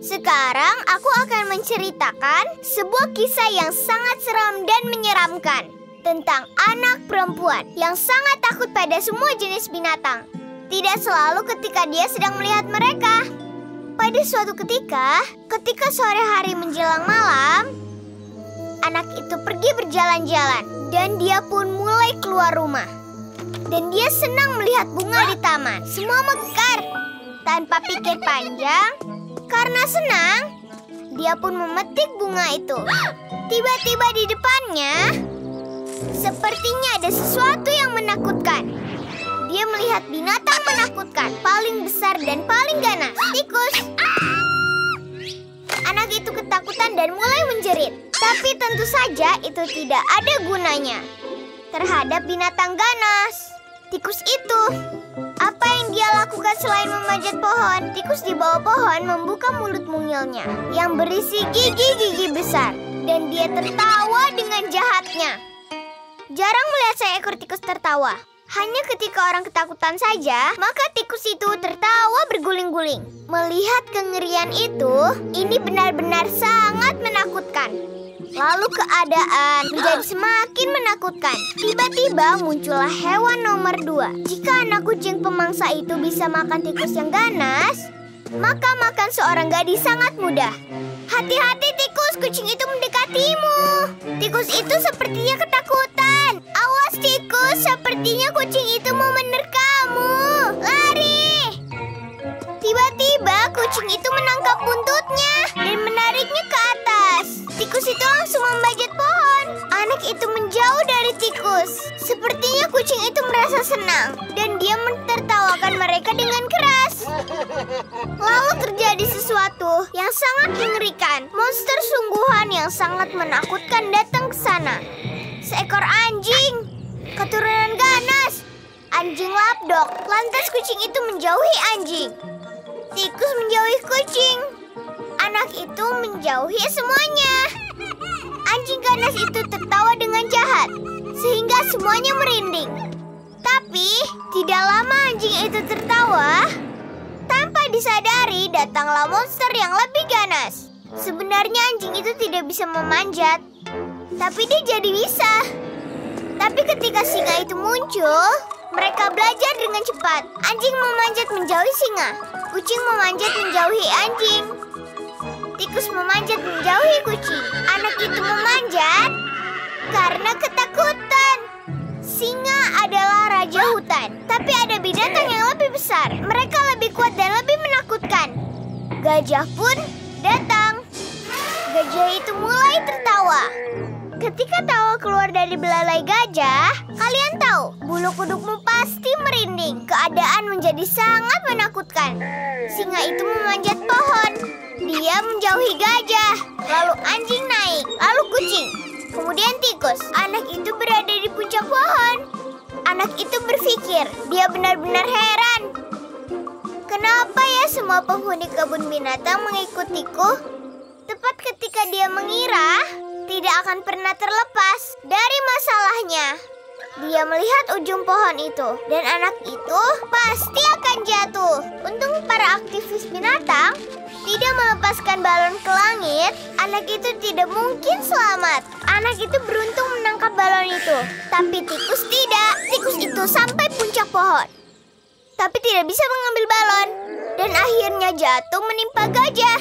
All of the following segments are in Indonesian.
Sekarang aku akan menceritakan sebuah kisah yang sangat seram dan menyeramkan tentang anak perempuan yang sangat takut pada semua jenis binatang. Tidak selalu ketika dia sedang melihat mereka. Pada suatu ketika sore hari menjelang malam, anak itu pergi berjalan-jalan dan dia pun mulai keluar rumah. Dan dia senang melihat bunga di taman. Semua mekar. Tanpa pikir panjang, karena senang, dia pun memetik bunga itu. Tiba-tiba di depannya, sepertinya ada sesuatu yang menakutkan. Dia melihat binatang menakutkan, paling besar dan paling ganas, tikus. Anak itu ketakutan dan mulai menjerit. Tapi tentu saja itu tidak ada gunanya terhadap binatang ganas, tikus itu. Apa yang dia lakukan selain memanjat pohon? Tikus di bawah pohon membuka mulut mungilnya yang berisi gigi-gigi besar. Dan dia tertawa dengan jahatnya. Jarang melihat seekor tikus tertawa. Hanya ketika orang ketakutan saja, maka tikus itu tertawa berguling-guling. Melihat kengerian itu, ini benar-benar sangat menakutkan. Lalu keadaan menjadi semakin menakutkan. Tiba-tiba muncullah hewan nomor 2. Jika anak kucing pemangsa itu bisa makan tikus yang ganas, maka makan seorang gadis sangat mudah. Hati-hati tikus, kucing itu mendekatimu. Tikus itu sepertinya ketakutan. Awas tikus, sepertinya kucing itu mau menerkammu. Lari! Tiba-tiba kucing itu menangkap buntutnya dan menariknya ke atas. Tikus itu langsung membajat pohon. Anak itu menjauh dari tikus. Sepertinya kucing itu merasa senang dan dia mentertawakan mereka dengan keras. Lalu terjadi sesuatu yang sangat mengerikan. Monster sungguhan yang sangat menakutkan datang ke sana. Seekor anjing, keturunan ganas, anjing lapdog. Lantas kucing itu menjauhi anjing. Tikus menjauhi kucing. Anak itu menjauhi semuanya. Anjing ganas itu tertawa dengan jahat, sehingga semuanya merinding. Tapi, tidak lama anjing itu tertawa. Tanpa disadari, datanglah monster yang lebih ganas. Sebenarnya anjing itu tidak bisa memanjat, tapi dia jadi bisa. Tapi ketika singa itu muncul, mereka belajar dengan cepat. Anjing memanjat menjauhi singa. Kucing memanjat menjauhi anjing. Tikus memanjat menjauhi kucing. Anak itu memanjat karena ketakutan. Singa adalah raja hutan, tapi ada binatang yang lebih besar. Mereka lebih kuat dan lebih menakutkan. Gajah pun datang. Gajah itu mulai tertawa. Ketika tawa keluar dari belalai gajah, kalian tahu, bulu kudukmu pasti merinding. Keadaan menjadi sangat menakutkan. Singa itu memanjat pohon. Dia menjauhi gajah. Lalu anjing naik. Lalu kucing. Kemudian tikus. Anak itu berada di puncak pohon. Anak itu berpikir, dia benar-benar heran. Kenapa ya semua penghuni kebun binatang mengikutiku? Tepat ketika dia mengira tidak akan pernah terlepas dari masalahnya. Dia melihat ujung pohon itu, dan anak itu pasti akan jatuh. Untung para aktivis binatang tidak melepaskan balon ke langit. Anak itu tidak mungkin selamat. Anak itu beruntung menangkap balon itu, tapi tikus tidak. Tikus itu sampai puncak pohon, tapi tidak bisa mengambil balon, dan akhirnya jatuh menimpa gajah.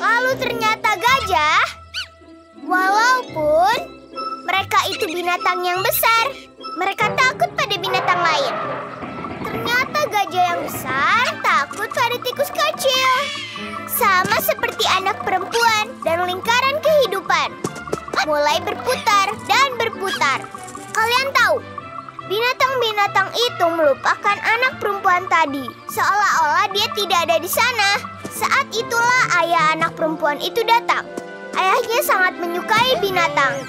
Lalu ternyata gajah, walaupun mereka itu binatang yang besar, mereka takut pada binatang lain. Ternyata gajah yang besar takut pada tikus kecil. Sama seperti anak perempuan dan lingkaran kehidupan. Mulai berputar dan berputar. Kalian tahu, binatang-binatang itu melupakan anak perempuan tadi. Seolah-olah dia tidak ada di sana. Saat itulah ayah anak perempuan itu datang. Ayahnya sangat menyukai binatang.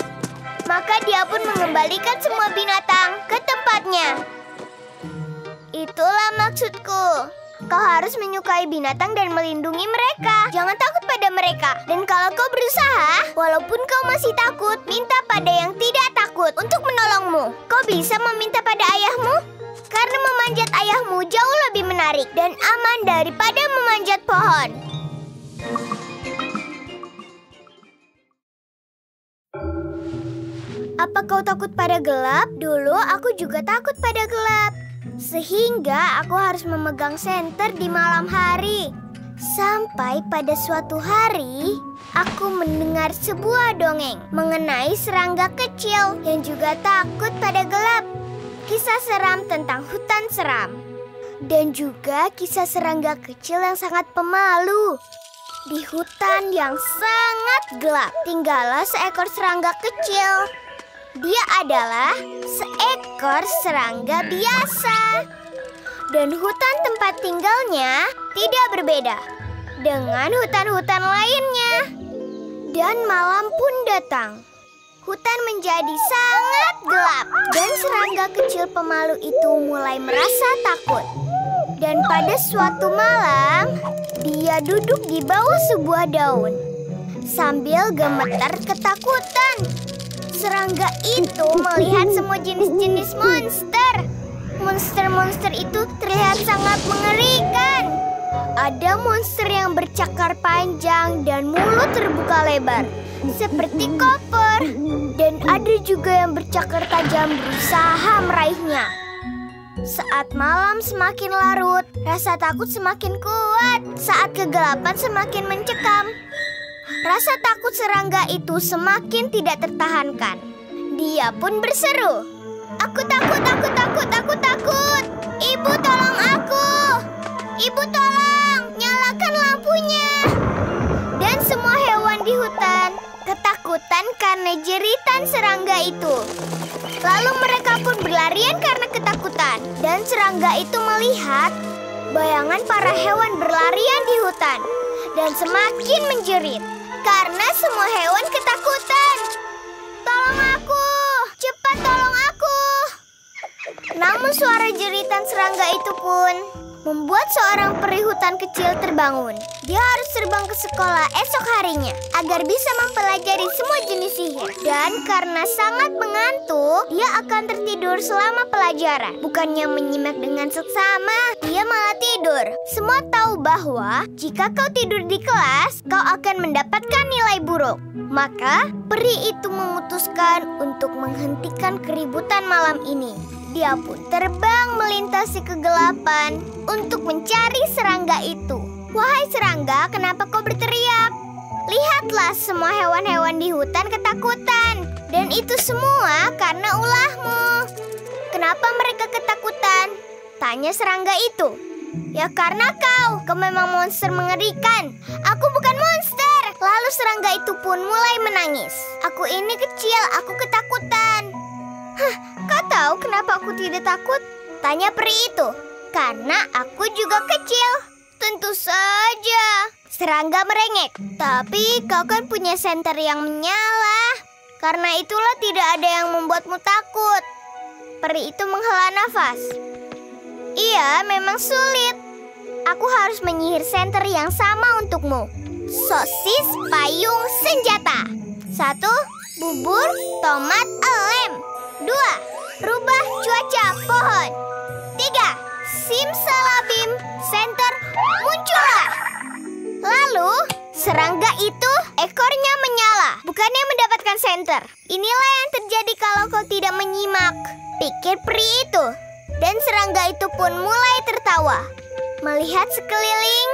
Maka dia pun mengembalikan semua binatang ke tempatnya. Itulah maksudku. Kau harus menyukai binatang dan melindungi mereka. Jangan takut pada mereka. Dan kalau kau berusaha, walaupun kau masih takut, minta pada yang tidak takut untuk menolongmu. Kau bisa meminta pada ayahmu? Karena memanjat ayahmu jauh lebih menarik dan aman daripada memanjat pohon. Apa kau takut pada gelap? Dulu aku juga takut pada gelap. Sehingga aku harus memegang senter di malam hari. Sampai pada suatu hari, aku mendengar sebuah dongeng mengenai serangga kecil yang juga takut pada gelap. Kisah seram tentang hutan seram. Dan juga kisah serangga kecil yang sangat pemalu. Di hutan yang sangat gelap, tinggallah seekor serangga kecil. Dia adalah seekor serangga biasa. Dan hutan tempat tinggalnya tidak berbeda dengan hutan-hutan lainnya. Dan malam pun datang. Hutan menjadi sangat gelap. Dan serangga kecil pemalu itu mulai merasa takut. Dan pada suatu malam, dia duduk di bawah sebuah daun sambil gemetar ketakutan. Serangga itu melihat semua jenis-jenis monster. Monster-monster itu terlihat sangat mengerikan. Ada monster yang bercakar panjang dan mulut terbuka lebar, seperti koper. Dan ada juga yang bercakar tajam berusaha meraihnya. Saat malam semakin larut, rasa takut semakin kuat. Saat kegelapan semakin mencekam. Rasa takut serangga itu semakin tidak tertahankan. Dia pun berseru, "Aku takut, aku takut, aku takut. Ibu tolong aku. Ibu tolong, nyalakan lampunya." Dan semua hewan di hutan ketakutan karena jeritan serangga itu. Lalu mereka pun berlarian karena ketakutan. Dan serangga itu melihat bayangan para hewan berlarian di hutan. Dan semakin menjerit karena semua hewan ketakutan. "Tolong aku! Cepat tolong aku!" Namun suara jeritan serangga itu pun membuat seorang peri hutan kecil terbangun. Dia harus terbang ke sekolah esok harinya agar bisa mempelajari semua jenis sihir. Dan karena sangat mengantuk, dia akan tertidur selama pelajaran. Bukannya menyimak dengan seksama, dia malah tidur. Semua tahu bahwa jika kau tidur di kelas, kau akan mendapatkan nilai buruk. Maka peri itu memutuskan untuk menghentikan keributan malam ini. Dia pun terbang melintasi kegelapan untuk mencari serangga itu. "Wahai serangga, kenapa kau berteriak? Lihatlah, semua hewan-hewan di hutan ketakutan. Dan itu semua karena ulahmu." "Kenapa mereka ketakutan?" tanya serangga itu. "Ya karena kau memang monster mengerikan." "Aku bukan monster." Lalu serangga itu pun mulai menangis. "Aku ini kecil, aku ketakutan." "Hah, kau tahu kenapa aku tidak takut?" tanya peri itu. "Karena aku juga kecil." "Tentu saja," serangga merengek. "Tapi kau kan punya senter yang menyala. Karena itulah tidak ada yang membuatmu takut." Peri itu menghela nafas. "Iya, memang sulit. Aku harus menyihir senter yang sama untukmu. Sosis payung senjata. 1. Bubur tomat lem. 2. Rubah cuaca pohon. 3. Simsalabim, senter muncullah." Lalu serangga itu ekornya menyala, bukannya mendapatkan senter. "Inilah yang terjadi kalau kau tidak menyimak," pikir peri itu. Dan serangga itu pun mulai tertawa, melihat sekeliling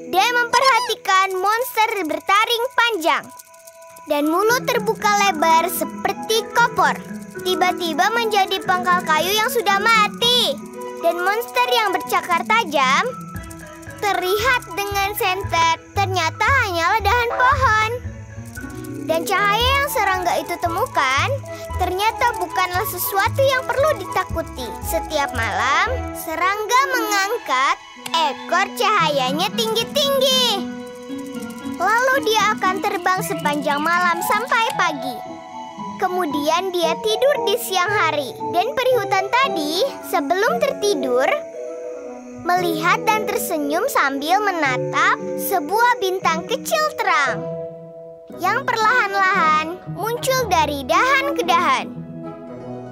dan memperhatikan monster bertaring panjang dan mulut terbuka lebar seperti kopor. Tiba-tiba menjadi pangkal kayu yang sudah mati. Dan monster yang bercakar tajam terlihat dengan senter ternyata hanyalah dahan pohon. Dan cahaya yang serangga itu temukan ternyata bukanlah sesuatu yang perlu ditakuti. Setiap malam, serangga mengangkat ekor cahayanya tinggi-tinggi. Lalu dia akan terbang sepanjang malam sampai pagi. Kemudian dia tidur di siang hari. Dan peri hutan tadi sebelum tertidur melihat dan tersenyum sambil menatap sebuah bintang kecil terang yang perlahan-lahan muncul dari dahan ke dahan.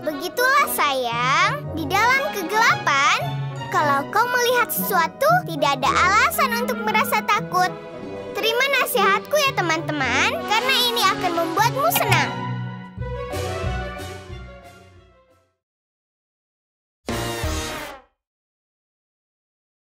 Begitulah sayang, di dalam kegelapan, kalau kau melihat sesuatu, tidak ada alasan untuk merasa takut. Terima nasihatku ya teman-teman, karena ini akan membuat